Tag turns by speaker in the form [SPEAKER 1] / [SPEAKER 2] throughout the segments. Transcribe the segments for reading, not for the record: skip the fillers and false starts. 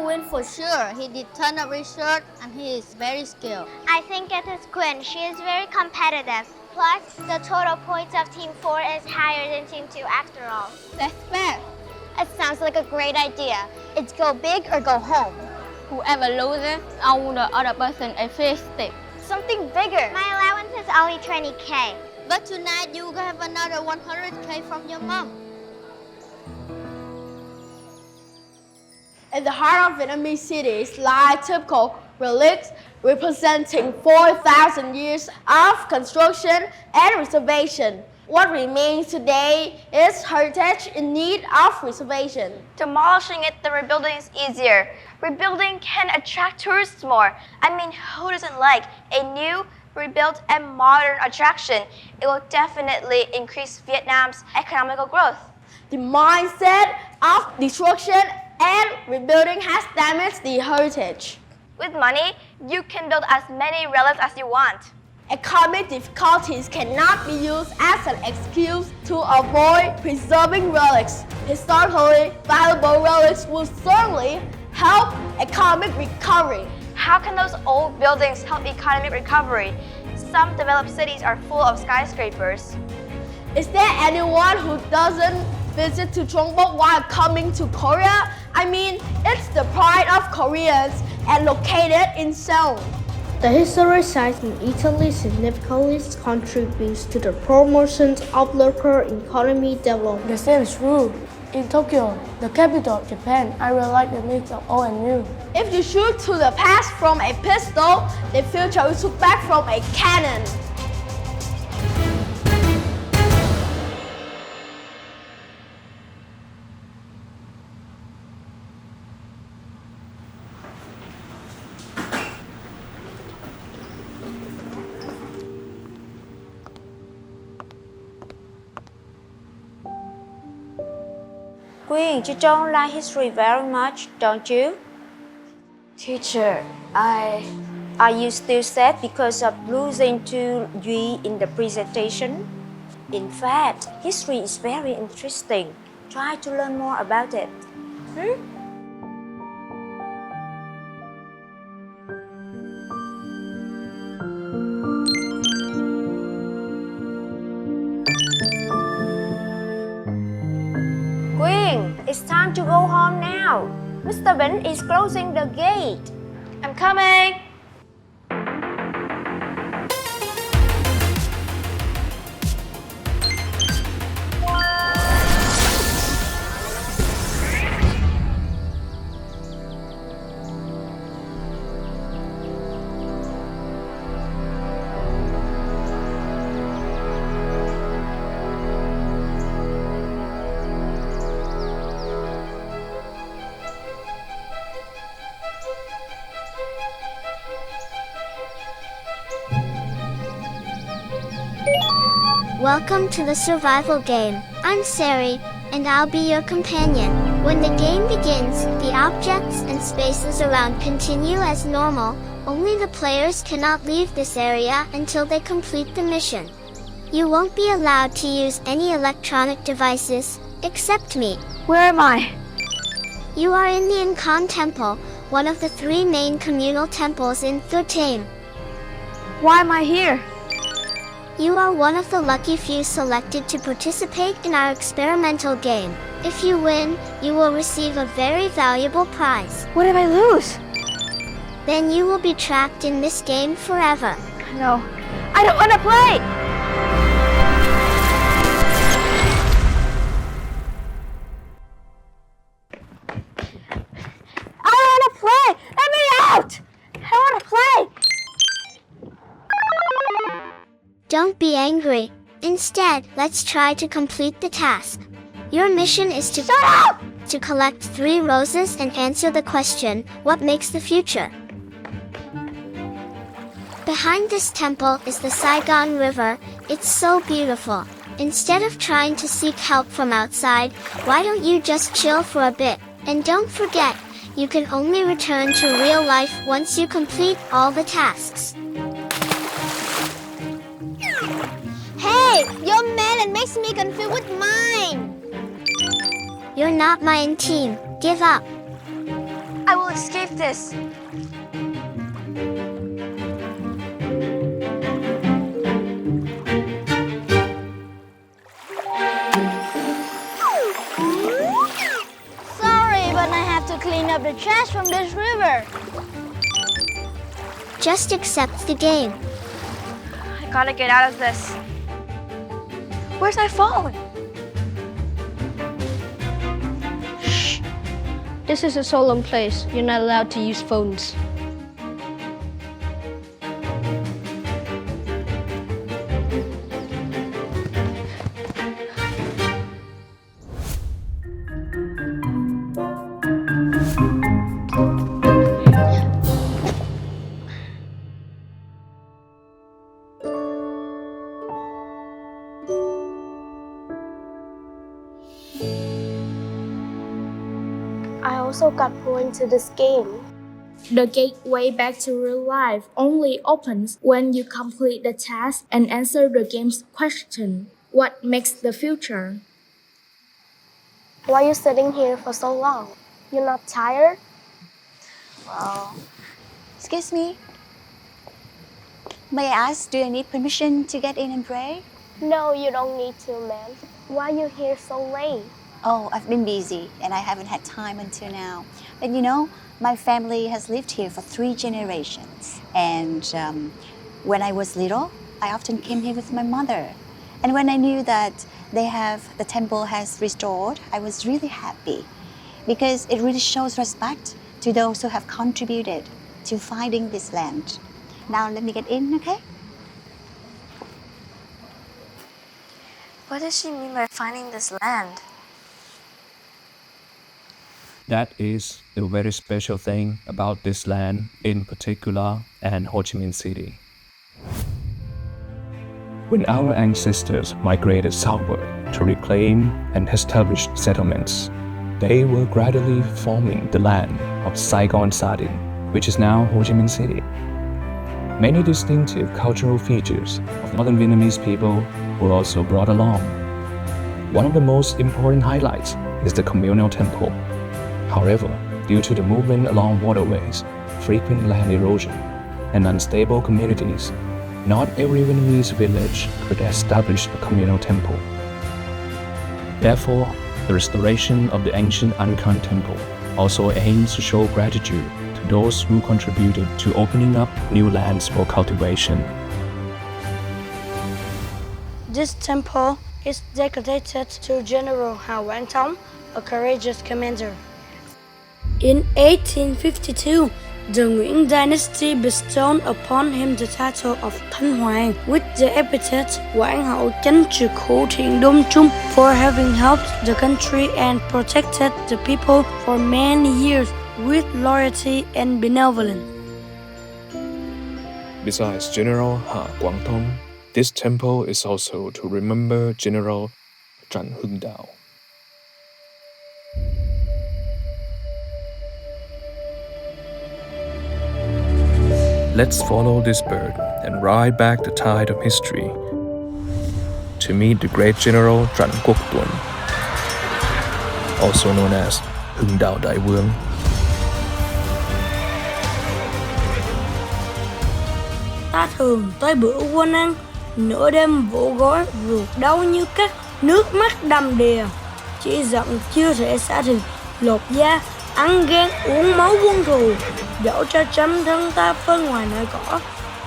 [SPEAKER 1] win for sure. He did ton of research and he is very skilled.
[SPEAKER 2] I think it is Quinn. She is very competitive. Plus, the total points of Team 4 is higher than Team 2 after all.
[SPEAKER 1] That's fair.
[SPEAKER 2] It sounds like a great idea. It's go big or go home.
[SPEAKER 1] Whoever loses owes the other person a free stick.
[SPEAKER 2] Something bigger. My allowance is only 20K.
[SPEAKER 1] But tonight you have another 100K from your mom.
[SPEAKER 3] In the heart of Vietnamese cities lie typical relics representing 4,000 years of construction and reservation. What remains today is heritage in need of preservation.
[SPEAKER 4] Demolishing it, the rebuilding is easier. Rebuilding can attract tourists more. I mean, who doesn't like a new, rebuilt, and modern attraction? It will definitely increase Vietnam's economical growth.
[SPEAKER 3] The mindset of destruction and rebuilding has damaged the heritage.
[SPEAKER 4] With money, you can build as many relics as you want.
[SPEAKER 3] Economic difficulties cannot be used as an excuse to avoid preserving relics. Historically valuable relics will certainly help economic recovery.
[SPEAKER 4] How can those old buildings help economic recovery? Some developed cities are full of skyscrapers.
[SPEAKER 3] Is there anyone who doesn't visit to Chongbuk while coming to Korea? I mean, it's the pride of Koreans and located in Seoul.
[SPEAKER 5] The historic site in Italy significantly contributes to the promotion of local economy development.
[SPEAKER 6] The same is true. In Tokyo, the capital of Japan, I really like the mix of old and new.
[SPEAKER 3] If you shoot to the past from a pistol, the future will shoot back from a cannon.
[SPEAKER 7] Quyên, you don't like history very much, don't you?
[SPEAKER 6] Teacher,
[SPEAKER 7] Are you still sad because of losing to Duy in the presentation? In fact, history is very interesting. Try to learn more about it. Quyên, it's time to go home now. Mr. Bỉnh is closing the gate.
[SPEAKER 4] I'm coming!
[SPEAKER 2] Welcome to the survival game. I'm Sari, and I'll be your companion. When the game begins, the objects and spaces around continue as normal. Only the players cannot leave this area until they complete the mission. You won't be allowed to use any electronic devices, except me.
[SPEAKER 4] Where am I?
[SPEAKER 2] You are in the Inkan Temple, one of the 3 main communal temples in Tho Tame.
[SPEAKER 4] Why am I here?
[SPEAKER 2] You are one of the lucky few selected to participate in our experimental game. If you win, you will receive a very valuable prize.
[SPEAKER 4] What if I lose?
[SPEAKER 2] Then you will be trapped in this game forever.
[SPEAKER 4] No, I don't want to play! I want to play! Let me out! I want to play!
[SPEAKER 2] Don't be angry. Instead, let's try to complete the task. Your mission is to collect 3 roses and answer the question, what makes the future? Behind this temple is the Saigon River. It's so beautiful. Instead of trying to seek help from outside, why don't you just chill for a bit? And don't forget, you can only return to real life once you complete all the tasks.
[SPEAKER 1] Hey, your melon makes me confused with mine.
[SPEAKER 2] You're not my team. Give up.
[SPEAKER 4] I will escape this.
[SPEAKER 1] Sorry, but I have to clean up the trash from this river.
[SPEAKER 2] Just accept the game.
[SPEAKER 4] I gotta get out of this. Where's my phone?
[SPEAKER 5] This is a solemn place. You're not allowed to use phones.
[SPEAKER 3] I also got pulled into this game.
[SPEAKER 5] The gateway back to real life only opens when you complete the task and answer the game's question. What makes the future?
[SPEAKER 3] Why are you sitting here for so long? You're not tired?
[SPEAKER 8] Well, excuse me. May I ask, do you need permission to get in and pray?
[SPEAKER 3] No, you don't need to, ma'am. Why are you here so late?
[SPEAKER 8] Oh, I've been busy and I haven't had time until now. But you know, my family has lived here for 3 generations. And when I was little, I often came here with my mother. And when I knew that the temple has restored, I was really happy because it really shows respect to those who have contributed to finding this land. Now let me get in, okay?
[SPEAKER 4] What does she mean by finding this land?
[SPEAKER 9] That is the very special thing about this land in particular and Ho Chi Minh City. When our ancestors migrated southward to reclaim and establish settlements, they were gradually forming the land of Saigon Sadi, which is now Ho Chi Minh City. Many distinctive cultural features of northern Vietnamese people were also brought along. One of the most important highlights is the communal temple. However, due to the movement along waterways, frequent land erosion, and unstable communities, not every Vietnamese village could establish a communal temple. Therefore, the restoration of the ancient Angkor temple also aims to show gratitude to those who contributed to opening up new lands for cultivation.
[SPEAKER 5] This temple is dedicated to General Ha Quang Thong, a courageous commander. In 1852, the Nguyen dynasty bestowed upon him the title of Thanh Hoàng with the epithet Quảng Hậu Chánh Trực Hữu Thiện Đông Trung for having helped the country and protected the people for many years with loyalty and benevolence.
[SPEAKER 9] Besides General Ha Quang Thong, this temple is also to remember General Trần Hưng Đạo. Let's follow this bird and ride back the tide of history to meet the great General Trần Quốc Tuấn, also known as Hưng Đạo Đại Vương.
[SPEAKER 5] Ta thường tới bữa quân ăn, nửa đêm vỗ gối ruột đau như cắt, nước mắt đầm đìa. Chỉ giận chưa thể xả thịt, lột da, ăn gan uống máu quân thù. Dẫu cho trăm thân ta phân ngoài nơi cỏ,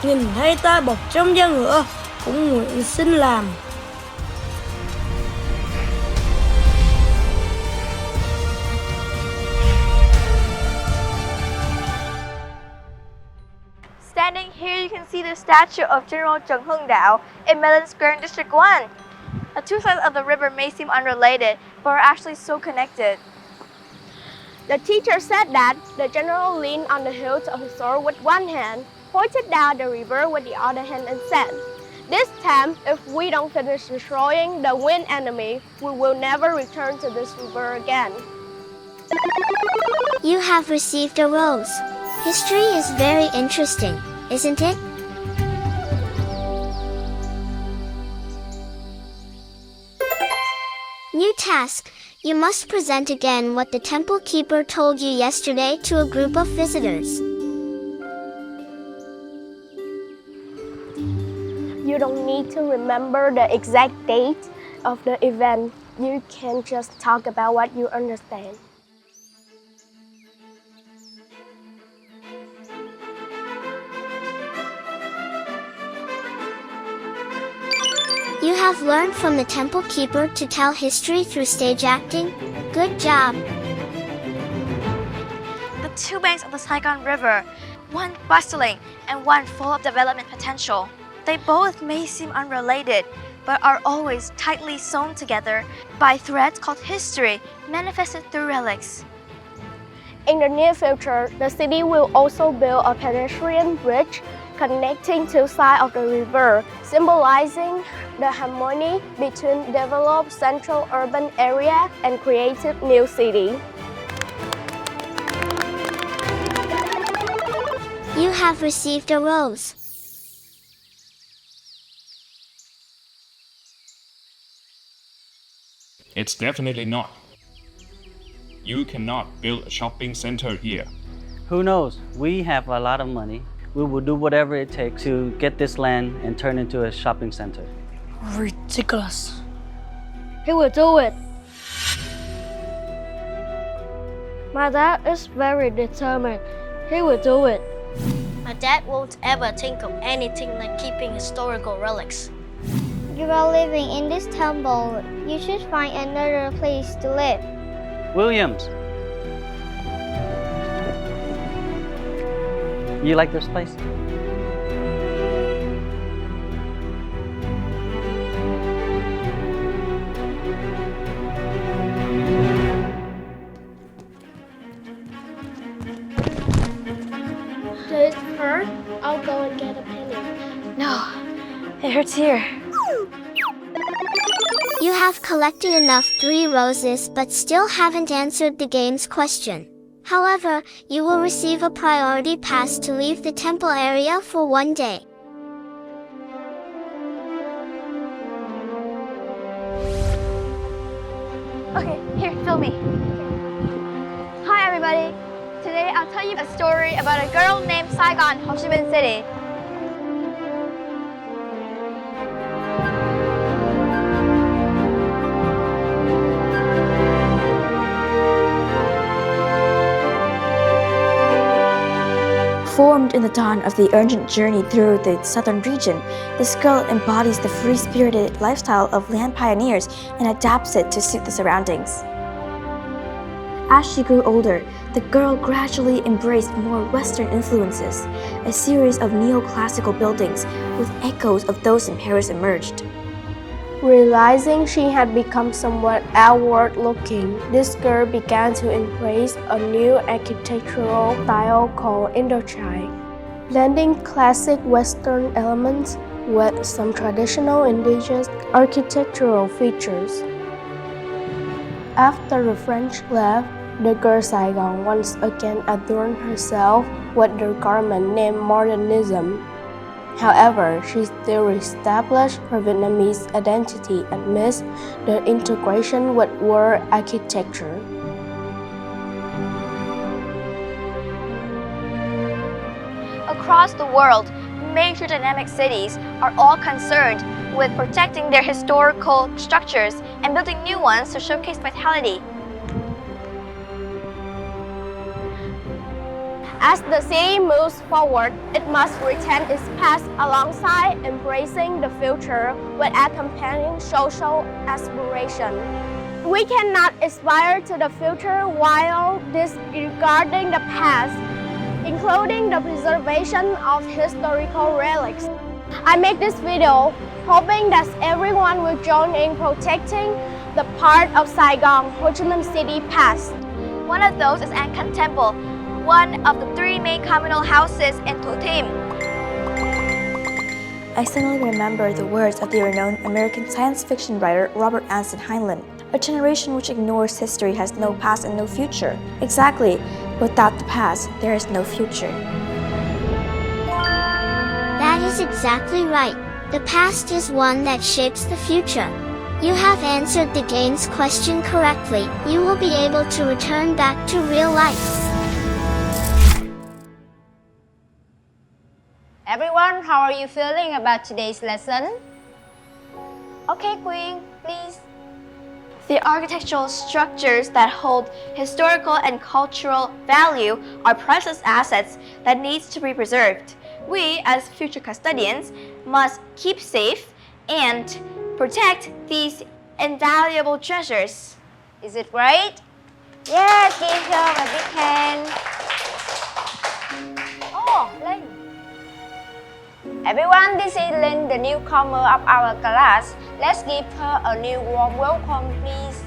[SPEAKER 5] nhìn thấy ta bọc trong da ngựa, cũng nguyện xin làm.
[SPEAKER 4] Standing here, you can see the statue of General Trần Hưng Đạo in Mê Square in District 1. The two sides of the river may seem unrelated, but are actually so connected.
[SPEAKER 3] The teacher said that the general leaned on the hilt of his sword with one hand, pointed down the river with the other hand and said, "This time, if we don't finish destroying the Nguyen enemy, we will never return to this river again."
[SPEAKER 2] You have received a rose. History is very interesting, isn't it? New task. You must present again what the temple keeper told you yesterday to a group of visitors.
[SPEAKER 3] You don't need to remember the exact date of the event. You can just talk about what you understand.
[SPEAKER 2] You have learned from the temple keeper to tell history through stage acting. Good job!
[SPEAKER 4] The two banks of the Saigon River, one bustling and one full of development potential. They both may seem unrelated, but are always tightly sewn together by threads called history, manifested through relics.
[SPEAKER 3] In the near future, the city will also build a pedestrian bridge connecting two sides of the river, symbolizing the harmony between developed central urban area and creative new city.
[SPEAKER 2] You have received a rose.
[SPEAKER 9] It's definitely not. You cannot build a shopping center here.
[SPEAKER 10] Who knows? We have a lot of money. We will do whatever it takes to get this land and turn it into a shopping center.
[SPEAKER 5] Ridiculous.
[SPEAKER 3] He will do it. My dad is very determined. He will do it.
[SPEAKER 1] My dad won't ever think of anything like keeping historical relics.
[SPEAKER 2] You are living in this temple. You should find another place to live.
[SPEAKER 10] Williams! You like this place?
[SPEAKER 3] Does it hurt? I'll go and get a penny.
[SPEAKER 4] No, it hurts here.
[SPEAKER 2] You have collected enough 3 roses but still haven't answered the game's question. However, you will receive a priority pass to leave the temple area for 1 day.
[SPEAKER 4] Okay, here, film me. Hi everybody. Today I'll tell you a story about a girl named Saigon, Ho Chi Minh City.
[SPEAKER 11] Formed in the dawn of the urgent journey through the southern region, this girl embodies the free-spirited lifestyle of land pioneers and adapts it to suit the surroundings. As she grew older, the girl gradually embraced more Western influences. A series of neoclassical buildings with echoes of those in Paris emerged.
[SPEAKER 3] Realizing she had become somewhat outward-looking, this girl began to embrace a new architectural style called Indochine, blending classic Western elements with some traditional indigenous architectural features. After the French left, the girl Saigon once again adorned herself with the garment named Modernism. However, she still established her Vietnamese identity amidst the integration with world architecture.
[SPEAKER 4] Across the world, major dynamic cities are all concerned with protecting their historical structures and building new ones to showcase vitality.
[SPEAKER 3] As the city moves forward, it must retain its past alongside embracing the future with accompanying social aspiration. We cannot aspire to the future while disregarding the past, including the preservation of historical relics. I make this video hoping that everyone will join in protecting the part of Saigon, Ho Chi Minh City past.
[SPEAKER 4] One of those is Angkor Temple, one of the 3 main communal houses in Thủ Thiêm.
[SPEAKER 11] I suddenly remember the words of the renowned American science fiction writer Robert Anson Heinlein. A generation which ignores history has no past and no future. Exactly. Without the past, there is no future.
[SPEAKER 2] That is exactly right. The past is one that shapes the future. You have answered the game's question correctly. You will be able to return back to real life.
[SPEAKER 12] Everyone, how are you feeling about today's lesson?
[SPEAKER 4] Okay, Queen, please. The architectural structures that hold historical and cultural value are priceless assets that needs to be preserved. We, as future custodians, must keep safe and protect these invaluable treasures.
[SPEAKER 12] Is it right? Yes, give her a big hand. Oh, Linh. Everyone, this is Linh, the newcomer of our class. Let's give her a new warm welcome, please.